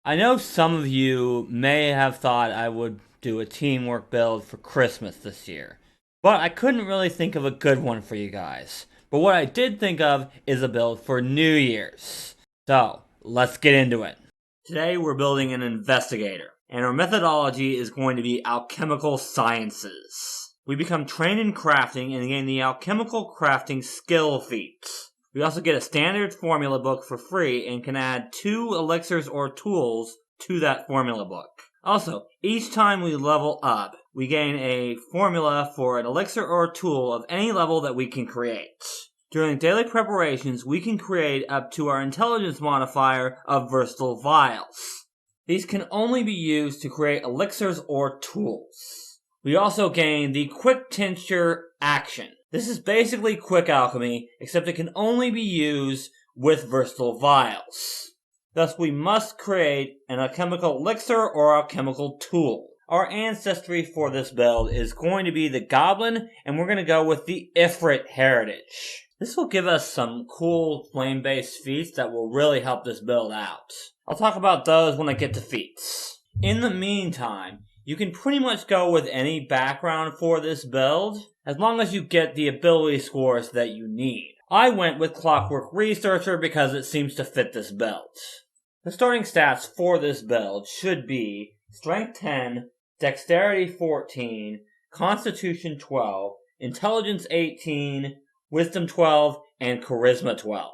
I know some of you may have thought I would do a teamwork build for Christmas this year, but I couldn't really think of a good one for you guys. But what I did think of is a build for New Year's. So, let's get into it. Today we're building an investigator, and our methodology is going to be alchemical sciences. We become trained in crafting and gain the alchemical crafting skill feats. We also get a standard formula book for free and can add 2 elixirs or tools to that formula book. Also, each time we level up, we gain a formula for an elixir or a tool of any level that we can create. During daily preparations, we can create up to our intelligence modifier of versatile vials. These can only be used to create elixirs or tools. We also gain the quick tincture action. This is basically quick alchemy, except it can only be used with versatile vials. Thus, we must create an alchemical elixir or alchemical tool. Our ancestry for this build is going to be the Goblin, and we're going to go with the Ifrit heritage. This will give us some cool flame-based feats that will really help this build out. I'll talk about those when I get to feats. In the meantime, you can pretty much go with any background for this build, as long as you get the ability scores that you need. I went with Clockwork Researcher because it seems to fit this build. The starting stats for this build should be Strength 10, Dexterity 14, Constitution 12, Intelligence 18, Wisdom 12, and Charisma 12.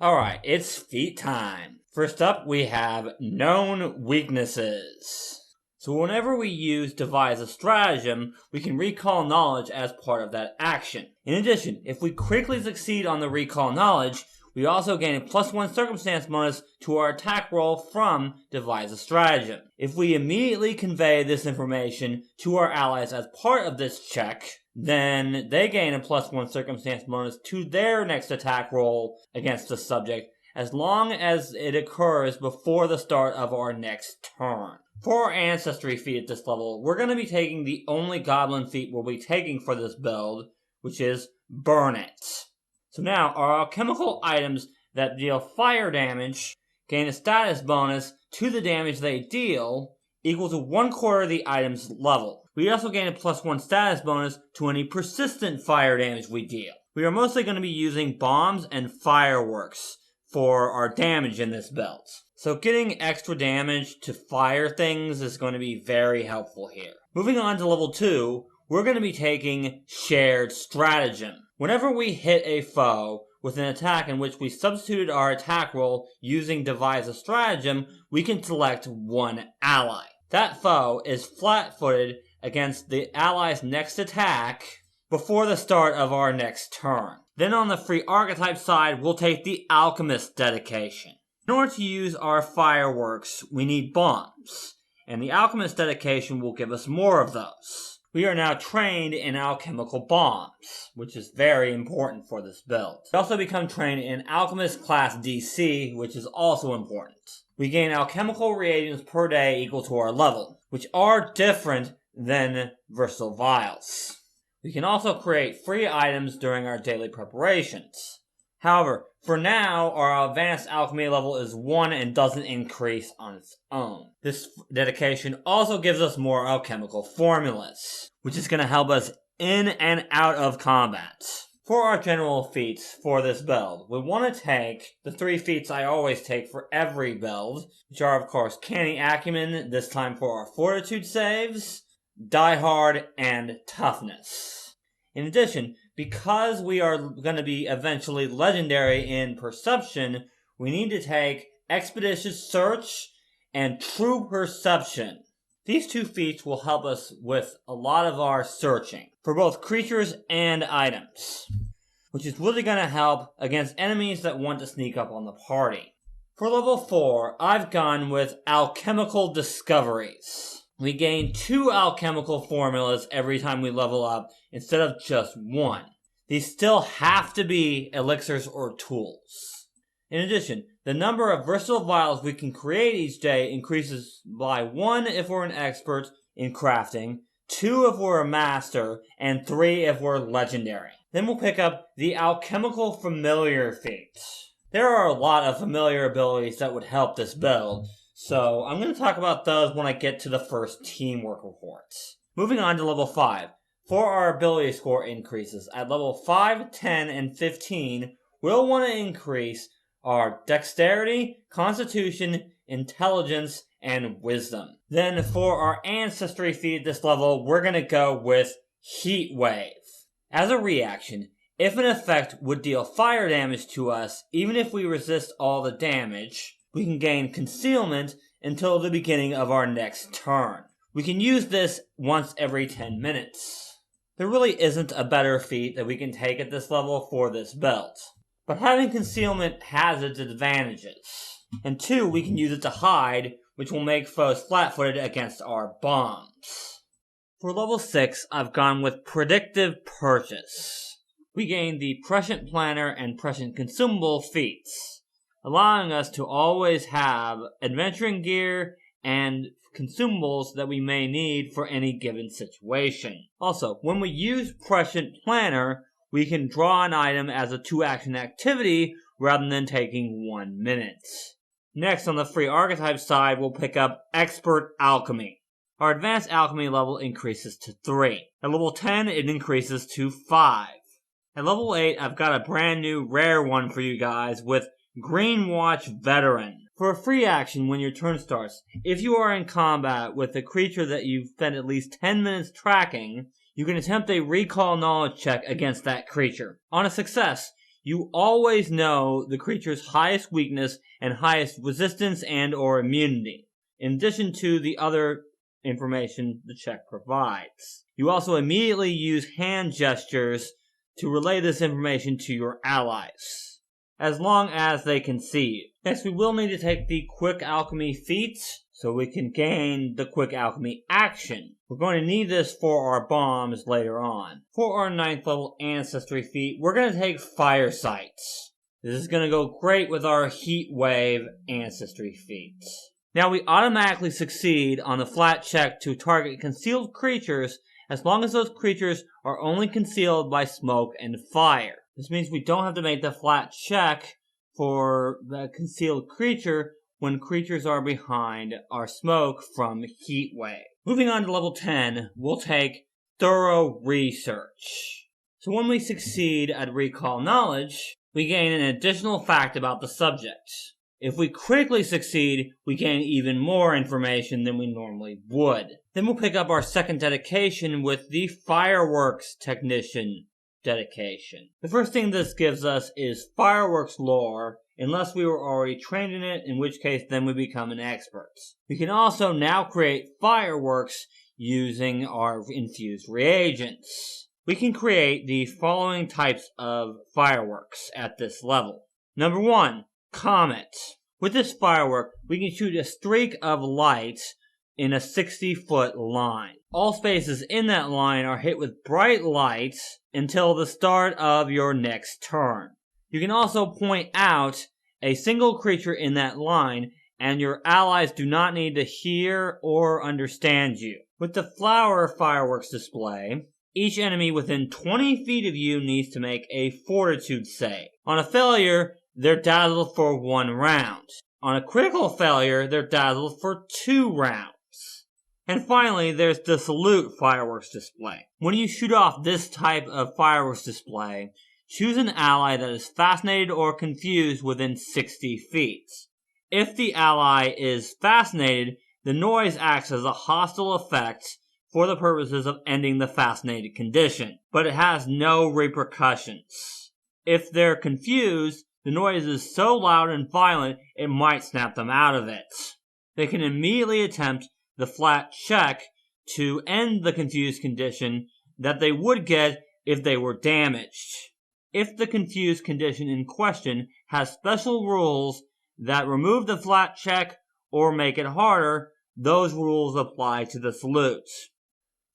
Alright, it's feat time. First up, we have Known Weaknesses. So whenever we use Devise a Stratagem, we can recall knowledge as part of that action. In addition, if we quickly succeed on the recall knowledge, we also gain a +1 circumstance bonus to our attack roll from Devise a Stratagem. If we immediately convey this information to our allies as part of this check, then they gain a +1 circumstance bonus to their next attack roll against the subject, as long as it occurs before the start of our next turn. For our ancestry feat at this level, we're going to be taking the only goblin feat we'll be taking for this build, which is Burn It. So now, our alchemical items that deal fire damage gain a status bonus to the damage they deal, equal to 1/4 of the item's level. We also gain a +1 status bonus to any persistent fire damage we deal. We are mostly going to be using bombs and fireworks for our damage in this build. So getting extra damage to fire things is going to be very helpful here. Moving on to level 2, we're going to be taking Shared Stratagem. Whenever we hit a foe with an attack in which we substituted our attack roll using Devise a Stratagem, we can select one ally. That foe is flat-footed against the ally's next attack before the start of our next turn. Then on the free archetype side, we'll take the Alchemist dedication. In order to use our fireworks, we need bombs, and the Alchemist dedication will give us more of those. We are now trained in alchemical bombs, which is very important for this build. We also become trained in Alchemist class DC, which is also important. We gain alchemical reagents per day equal to our level, which are different than versatile vials. We can also create free items during our daily preparations. However, for now, our advanced alchemy level is 1 and doesn't increase on its own. This dedication also gives us more alchemical formulas, which is going to help us in and out of combat. For our general feats for this build, we want to take the 3 feats I always take for every build, which are of course Canny Acumen, this time for our fortitude saves, Die Hard, and Toughness. In addition, because we are going to be eventually legendary in Perception, we need to take Expeditious Search and True Perception. These 2 feats will help us with a lot of our searching, for both creatures and items, which is really going to help against enemies that want to sneak up on the party. For level 4, I've gone with Alchemical Discoveries. We gain 2 alchemical formulas every time we level up, instead of just 1. These still have to be elixirs or tools. In addition, the number of versatile vials we can create each day increases by 1 if we're an expert in crafting, 2 if we're a master, and 3 if we're legendary. Then we'll pick up the Alchemical Familiar feat. There are a lot of familiar abilities that would help this build, So I'm going to talk about those when I get to the first teamwork reports. Moving on to level 5. For our ability score increases, at level 5, 10, and 15, we'll want to increase our dexterity, constitution, intelligence, and wisdom. Then for our ancestry feat at this level, we're going to go with Heat Wave. As a reaction, if an effect would deal fire damage to us, even if we resist all the damage, we can gain concealment until the beginning of our next turn. We can use this once every 10 minutes. There really isn't a better feat that we can take at this level for this belt. But having concealment has its advantages. And 2, we can use it to hide, which will make foes flat-footed against our bombs. For level 6, I've gone with Predictive Purchase. We gain the Prescient Planner and Prescient Consumable feats, allowing us to always have adventuring gear and consumables that we may need for any given situation. Also, when we use Prescient Planner, we can draw an item as a 2-action activity rather than taking 1 minute. Next, on the free archetype side, we'll pick up Expert Alchemy. Our advanced alchemy level increases to 3. At level 10, it increases to 5. At level 8, I've got a brand new rare one for you guys with Green Watch Veteran. For a free action when your turn starts, if you are in combat with a creature that you've spent at least 10 minutes tracking, you can attempt a recall knowledge check against that creature. On a success, you always know the creature's highest weakness and highest resistance and or immunity, in addition to the other information the check provides. You also immediately use hand gestures to relay this information to your allies, as long as they can see you. Next, we will need to take the Quick Alchemy feat, so we can gain the Quick Alchemy action. We're going to need this for our bombs later on. For our 9th level Ancestry feat, we're going to take Fire Sights. This is going to go great with our Heat Wave Ancestry feat. Now we automatically succeed on the flat check to target concealed creatures as long as those creatures are only concealed by smoke and fire. This means we don't have to make the flat check for the concealed creature when creatures are behind our smoke from Heat Wave. Moving on to level 10, we'll take Thorough Research. So when we succeed at Recall Knowledge, we gain an additional fact about the subject. If we critically succeed, we gain even more information than we normally would. Then we'll pick up our second dedication with the Fireworks Technician dedication. The first thing this gives us is fireworks lore, unless we were already trained in it, in which case then we become an expert. We can also now create fireworks using our infused reagents. We can create the following types of fireworks at this level. Number 1, Comet. With this firework, we can shoot a streak of light in a 60-foot line. All spaces in that line are hit with bright light until the start of your next turn. You can also point out a single creature in that line, and your allies do not need to hear or understand you. With the flower fireworks display, each enemy within 20 feet of you needs to make a fortitude save. On a failure, they're dazzled for 1 round. On a critical failure, they're dazzled for 2 rounds. And finally, there's the salute fireworks display. When you shoot off this type of fireworks display, choose an ally that is fascinated or confused within 60 feet. If the ally is fascinated, the noise acts as a hostile effect for the purposes of ending the fascinated condition, but it has no repercussions. If they're confused, the noise is so loud and violent it might snap them out of it. They can immediately attempt the flat check to end the confused condition that they would get if they were damaged. If the confused condition in question has special rules that remove the flat check or make it harder, those rules apply to the salutes.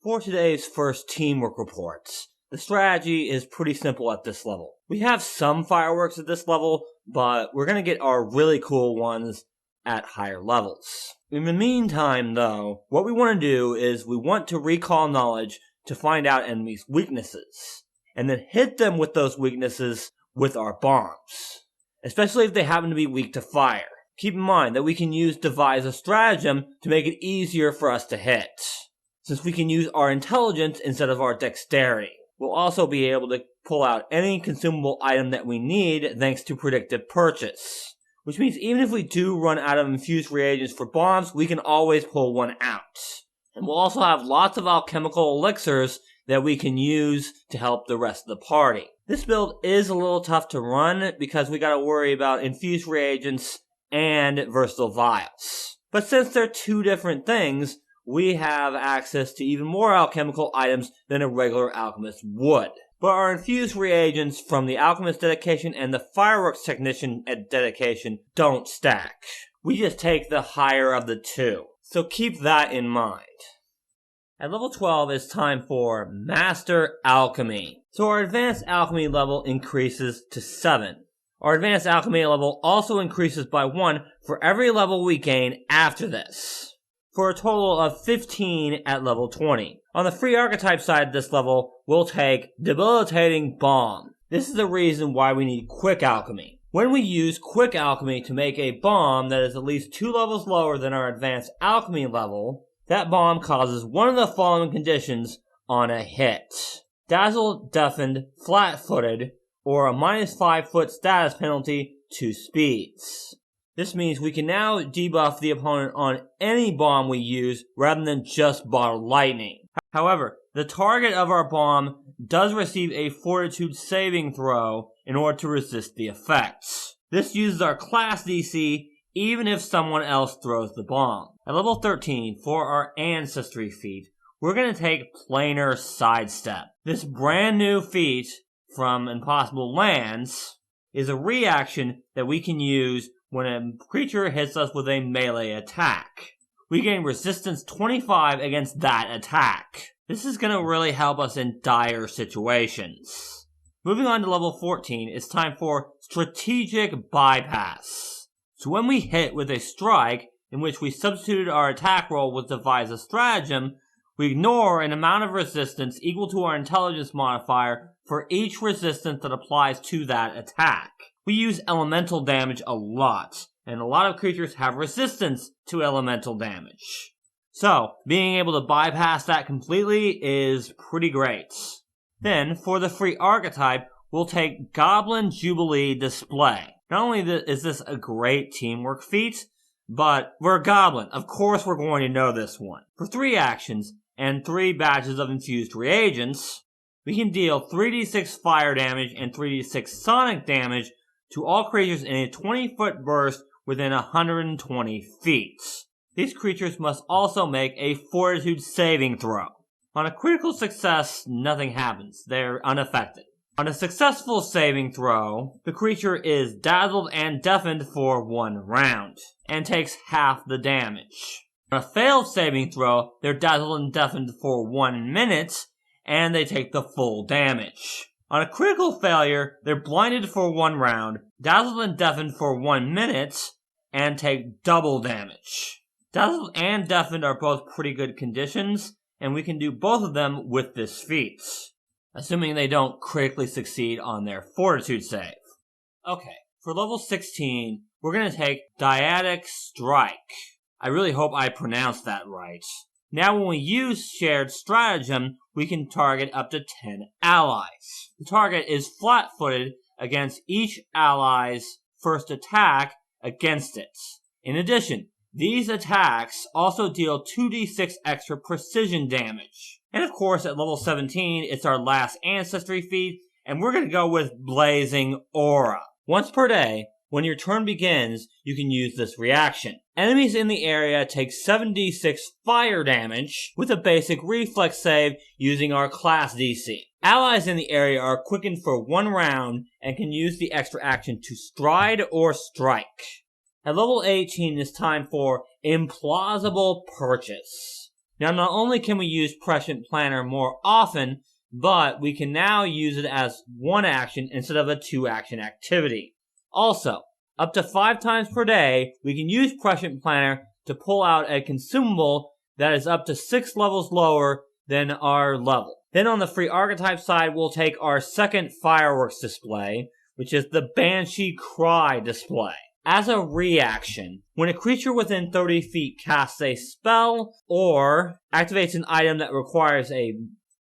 For today's first teamwork reports, the strategy is pretty simple at this level. We have some fireworks at this level, but we're going to get our really cool ones at higher levels. In the meantime, though, what we want to do is we want to recall knowledge to find out enemies' weaknesses, and then hit them with those weaknesses with our bombs, especially if they happen to be weak to fire. Keep in mind that we can devise a stratagem to make it easier for us to hit, since we can use our intelligence instead of our dexterity. We'll also be able to pull out any consumable item that we need thanks to predictive purchase. Which means even if we do run out of infused reagents for bombs, we can always pull one out. And we'll also have lots of alchemical elixirs that we can use to help the rest of the party. This build is a little tough to run because we gotta worry about infused reagents and versatile vials. But since they're two different things, we have access to even more alchemical items than a regular alchemist would. But our infused reagents from the alchemist dedication and the fireworks technician dedication don't stack. We just take the higher of the two. So keep that in mind. At level 12, it's time for Master Alchemy. So our advanced alchemy level increases to 7. Our advanced alchemy level also increases by 1 for every level we gain after this, for a total of 15 at level 20. On the free archetype side of this level, we'll take Debilitating Bomb. This is the reason why we need Quick Alchemy. When we use Quick Alchemy to make a bomb that is at least 2 levels lower than our advanced alchemy level, that bomb causes one of the following conditions on a hit: Dazzled, Deafened, Flat-Footed, or a -5 foot status penalty to speeds. This means we can now debuff the opponent on any bomb we use rather than just bottle lightning. However, the target of our bomb does receive a fortitude saving throw in order to resist the effects. This uses our class DC even if someone else throws the bomb. At level 13, for our Ancestry feat, we're going to take Planar Sidestep. This brand new feat from Impossible Lands is a reaction that we can use when a creature hits us with a melee attack. We gain resistance 25 against that attack. This is going to really help us in dire situations. Moving on to level 14, it's time for Strategic Bypass. So when we hit with a strike, in which we substituted our attack roll with devise a stratagem, we ignore an amount of resistance equal to our intelligence modifier for each resistance that applies to that attack. We use elemental damage a lot, and a lot of creatures have resistance to elemental damage. So, being able to bypass that completely is pretty great. Then, for the free archetype, we'll take Goblin Jubilee Display. Not only is this a great teamwork feat, but we're a goblin. Of course we're going to know this one. For 3 actions and 3 batches of infused reagents, we can deal 3d6 fire damage and 3d6 sonic damage to all creatures in a 20-foot burst within 120 feet. These creatures must also make a fortitude saving throw. On a critical success, nothing happens. They're unaffected. On a successful saving throw, the creature is dazzled and deafened for 1 round, and takes half the damage. On a failed saving throw, they're dazzled and deafened for 1 minute, and they take the full damage. On a critical failure, they're blinded for 1 round, dazzled and deafened for 1 minute, and take double damage. Dazzled and deafened are both pretty good conditions, and we can do both of them with this feat, assuming they don't critically succeed on their fortitude save. Okay, for level 16, we're going to take Dyadic Strike. I really hope I pronounced that right. Now when we use Shared Stratagem, we can target up to 10 allies. The target is flat-footed against each ally's first attack against it. In addition, these attacks also deal 2d6 extra precision damage. And of course, at level 17, it's our last Ancestry feat, and we're going to go with Blazing Aura. Once per day, when your turn begins, you can use this reaction. Enemies in the area take 7d6 fire damage with a basic reflex save using our class DC. Allies in the area are quickened for 1 round and can use the extra action to stride or strike. At level 18, it's time for Implausible Purchase. Now, not only can we use Prescient Planner more often, but we can now use it as 1 action instead of a 2 action activity. Also, up to 5 times per day, we can use Prescient Planner to pull out a consumable that is up to 6 levels lower than our level. Then on the free archetype side, we'll take our second fireworks display, which is the Banshee Cry display. As a reaction, when a creature within 30 feet casts a spell or activates an item that requires a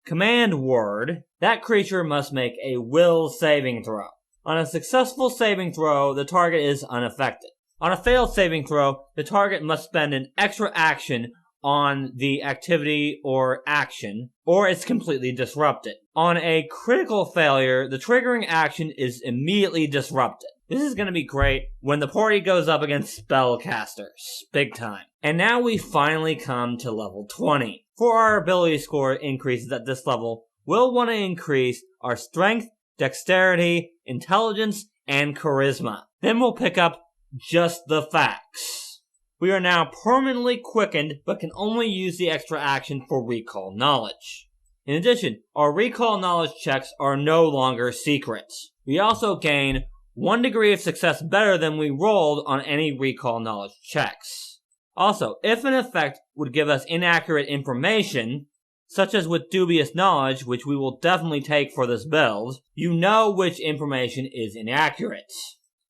command word, that creature must make a will saving throw. On a successful saving throw, the target is unaffected. On a failed saving throw, the target must spend an extra action on the activity or action, or it's completely disrupted. On a critical failure, the triggering action is immediately disrupted. This is going to be great when the party goes up against spellcasters. Big time. And now we finally come to level 20. For our ability score increases at this level, we'll want to increase our strength, dexterity, intelligence, and charisma. Then we'll pick up just the facts. We are now permanently quickened, but can only use the extra action for recall knowledge. In addition, our recall knowledge checks are no longer secret. We also gain 1 degree of success better than we rolled on any recall knowledge checks. Also, if an effect would give us inaccurate information, such as with dubious knowledge, which we will definitely take for this build, you know which information is inaccurate.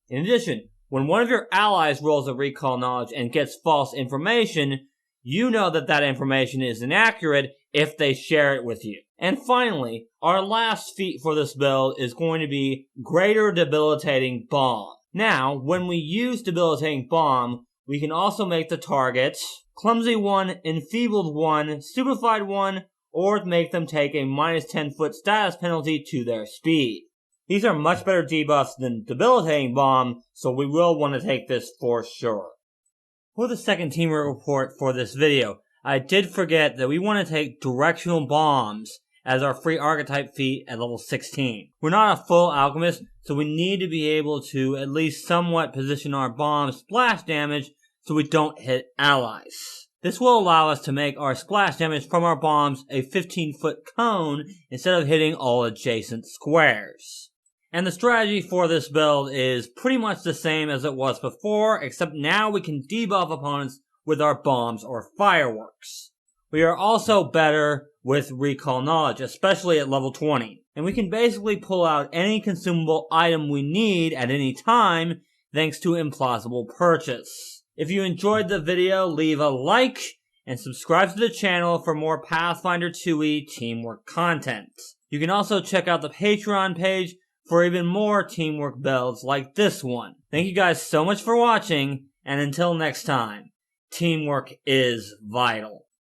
In addition, when one of your allies rolls a recall knowledge and gets false information, you know that that information is inaccurate if they share it with you. And finally, our last feat for this build is going to be Greater Debilitating Bomb. Now, when we use Debilitating Bomb, we can also make the target Clumsy 1, Enfeebled 1, Stupefied 1, or make them take a minus 10 foot status penalty to their speed. These are much better debuffs than Debilitating Bomb, so we will want to take this for sure. For the second teamwork report for this video, I did forget that we want to take Directional Bombs as our free archetype feat at level 16. We're not a full alchemist, so we need to be able to at least somewhat position our bombs splash damage so we don't hit allies. This will allow us to make our splash damage from our bombs a 15-foot cone instead of hitting all adjacent squares. And the strategy for this build is pretty much the same as it was before, except now we can debuff opponents with our bombs or fireworks. We are also better with recall knowledge, especially at level 20. And we can basically pull out any consumable item we need at any time, thanks to implausible purchase. If you enjoyed the video, leave a like and subscribe to the channel for more Pathfinder 2e teamwork content. You can also check out the Patreon page for even more teamwork builds like this one. Thank you guys so much for watching, and until next time, teamwork is vital.